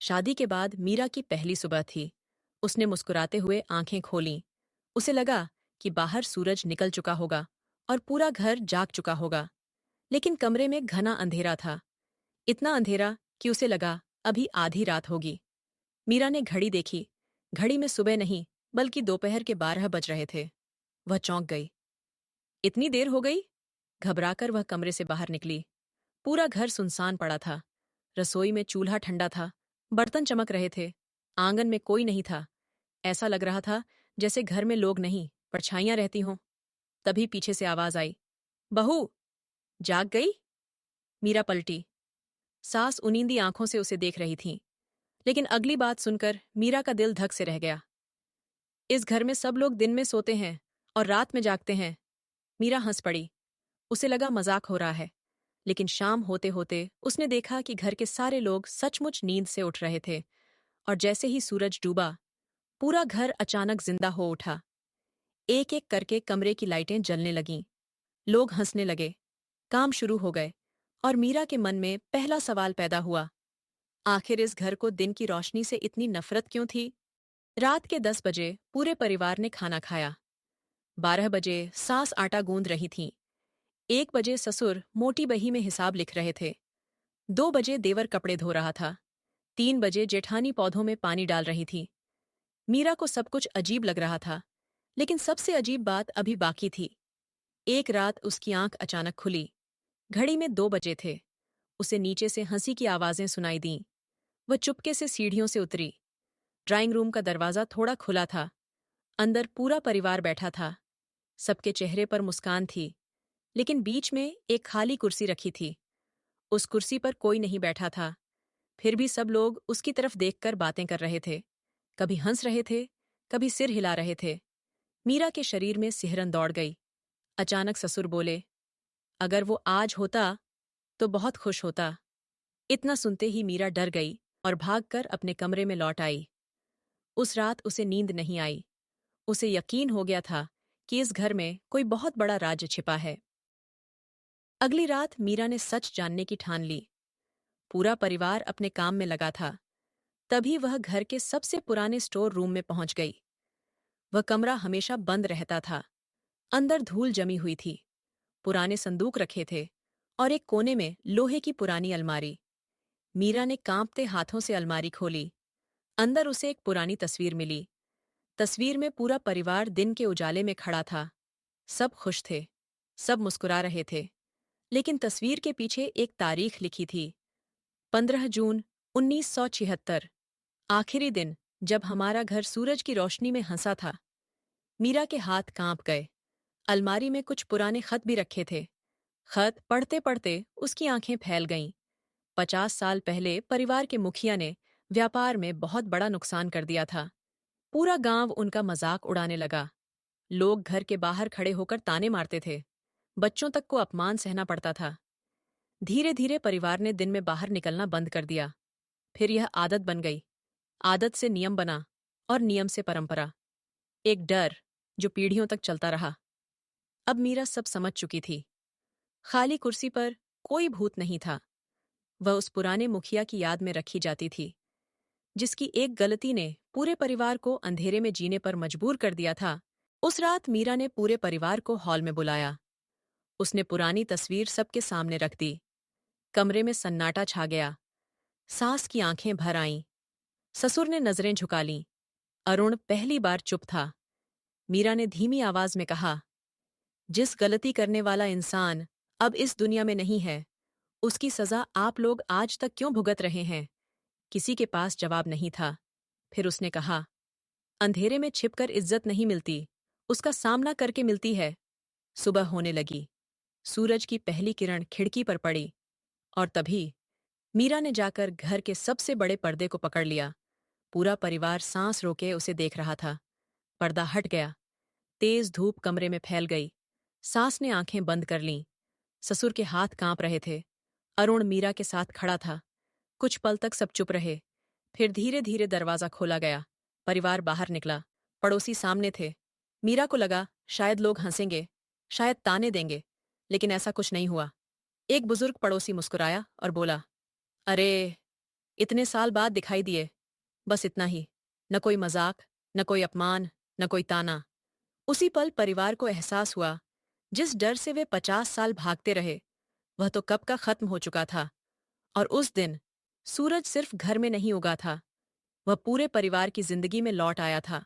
शादी के बाद मीरा की पहली सुबह थी। उसने मुस्कुराते हुए आंखें खोलीं। उसे लगा कि बाहर सूरज निकल चुका होगा और पूरा घर जाग चुका होगा। लेकिन कमरे में घना अंधेरा था। इतना अंधेरा कि उसे लगा अभी आधी रात होगी। मीरा ने घड़ी देखी। घड़ी में सुबह नहीं बल्कि दोपहर के 12 बज रहे थे। वह चौंक गई। इतनी देर हो गई? घबराकर वह कमरे से बाहर निकली। पूरा घर सुनसान पड़ा था। रसोई में चूल्हा ठंडा था। बर्तन चमक रहे थे। आंगन में कोई नहीं था। ऐसा लग रहा था जैसे घर में लोग नहीं, परछाइयां रहती हों। तभी पीछे से आवाज आई, बहू, जाग गई? मीरा पलटी। सास उनींदी आंखों से उसे देख रही थी। लेकिन अगली बात सुनकर मीरा का दिल धक से रह गया। इस घर में सब लोग दिन में सोते हैं और रात में जागते हैं। मीरा हंस पड़ी। उसे लगा मजाक हो रहा है। लेकिन शाम होते होते उसने देखा कि घर के सारे लोग सचमुच नींद से उठ रहे थे। और जैसे ही सूरज डूबा, पूरा घर अचानक जिंदा हो उठा। एक एक करके कमरे की लाइटें जलने लगीं। लोग हंसने लगे। काम शुरू हो गए। और मीरा के मन में पहला सवाल पैदा हुआ, आखिर इस घर को दिन की रोशनी से इतनी नफरत क्यों थी? रात के 10 बजे पूरे परिवार ने खाना खाया। 12 बजे सास आटा गूंद रही थीं। 1 बजे ससुर मोटी बही में हिसाब लिख रहे थे। 2 बजे देवर कपड़े धो रहा था। 3 बजे जेठानी पौधों में पानी डाल रही थी। मीरा को सब कुछ अजीब लग रहा था। लेकिन सबसे अजीब बात अभी बाकी थी। एक रात उसकी आंख अचानक खुली। घड़ी में 2 बजे थे। उसे नीचे से हंसी की आवाजें सुनाई दीं। वह चुपके से सीढ़ियों से उतरी। ड्राइंग रूम का दरवाजा थोड़ा खुला था। अंदर पूरा परिवार बैठा था। सबके चेहरे पर मुस्कान थी। लेकिन बीच में एक खाली कुर्सी रखी थी। उस कुर्सी पर कोई नहीं बैठा था। फिर भी सब लोग उसकी तरफ देखकर बातें कर रहे थे। कभी हंस रहे थे, कभी सिर हिला रहे थे। मीरा के शरीर में सिहरन दौड़ गई। अचानक ससुर बोले, अगर वो आज होता तो बहुत खुश होता। इतना सुनते ही मीरा डर गई और भागकर अपने कमरे में लौट आई। उस रात उसे नींद नहीं आई। उसे यकीन हो गया था कि इस घर में कोई बहुत बड़ा राज छिपा है। अगली रात मीरा ने सच जानने की ठान ली। पूरा परिवार अपने काम में लगा था। तभी वह घर के सबसे पुराने स्टोर रूम में पहुंच गई। वह कमरा हमेशा बंद रहता था। अंदर धूल जमी हुई थी। पुराने संदूक रखे थे और एक कोने में लोहे की पुरानी अलमारी। मीरा ने कांपते हाथों से अलमारी खोली। अंदर उसे एक पुरानी तस्वीर मिली। तस्वीर में पूरा परिवार दिन के उजाले में खड़ा था। सब खुश थे। सब मुस्कुरा रहे थे। लेकिन तस्वीर के पीछे एक तारीख लिखी थी, 15 जून 1976, आखिरी दिन जब हमारा घर सूरज की रोशनी में हंसा था। मीरा के हाथ कांप गए। अलमारी में कुछ पुराने खत भी रखे थे। खत पढ़ते पढ़ते उसकी आंखें फैल गईं। 50 साल पहले परिवार के मुखिया ने व्यापार में बहुत बड़ा नुकसान कर दिया था। पूरा गांव उनका मजाक उड़ाने लगा। लोग घर के बाहर खड़े होकर ताने मारते थे। बच्चों तक को अपमान सहना पड़ता था। धीरे धीरे परिवार ने दिन में बाहर निकलना बंद कर दिया। फिर यह आदत बन गई। आदत से नियम बना और नियम से परंपरा। एक डर जो पीढ़ियों तक चलता रहा। अब मीरा सब समझ चुकी थी। खाली कुर्सी पर कोई भूत नहीं था। वह उस पुराने मुखिया की याद में रखी जाती थी, जिसकी एक गलती ने पूरे परिवार को अंधेरे में जीने पर मजबूर कर दिया था। उस रात मीरा ने पूरे परिवार को हॉल में बुलाया। उसने पुरानी तस्वीर सबके सामने रख दी। कमरे में सन्नाटा छा गया। सास की आंखें भर आईं। ससुर ने नजरें झुका लीं। अरुण पहली बार चुप था। मीरा ने धीमी आवाज में कहा, जिस गलती करने वाला इंसान अब इस दुनिया में नहीं है, उसकी सजा आप लोग आज तक क्यों भुगत रहे हैं? किसी के पास जवाब नहीं था। फिर उसने कहा, अंधेरे में छिपकर इज्जत नहीं मिलती, उसका सामना करके मिलती है। सुबह होने लगी। सूरज की पहली किरण खिड़की पर पड़ी। और तभी मीरा ने जाकर घर के सबसे बड़े पर्दे को पकड़ लिया। पूरा परिवार सांस रोके उसे देख रहा था। पर्दा हट गया। तेज धूप कमरे में फैल गई। सास ने आंखें बंद कर लीं। ससुर के हाथ कांप रहे थे। अरुण मीरा के साथ खड़ा था। कुछ पल तक सब चुप रहे। फिर धीरे धीरे दरवाजा खोला गया। परिवार बाहर निकला। पड़ोसी सामने थे। मीरा को लगा शायद लोग हंसेंगे, शायद ताने देंगे। लेकिन ऐसा कुछ नहीं हुआ। एक बुजुर्ग पड़ोसी मुस्कुराया और बोला, अरे, इतने साल बाद दिखाई दिए। बस इतना ही। न कोई मजाक, न कोई अपमान, न कोई ताना। उसी पल परिवार को एहसास हुआ, जिस डर से वे 50 साल भागते रहे, वह तो कब का खत्म हो चुका था। और उस दिन सूरज सिर्फ घर में नहीं उगा था, वह पूरे परिवार की जिंदगी में लौट आया था।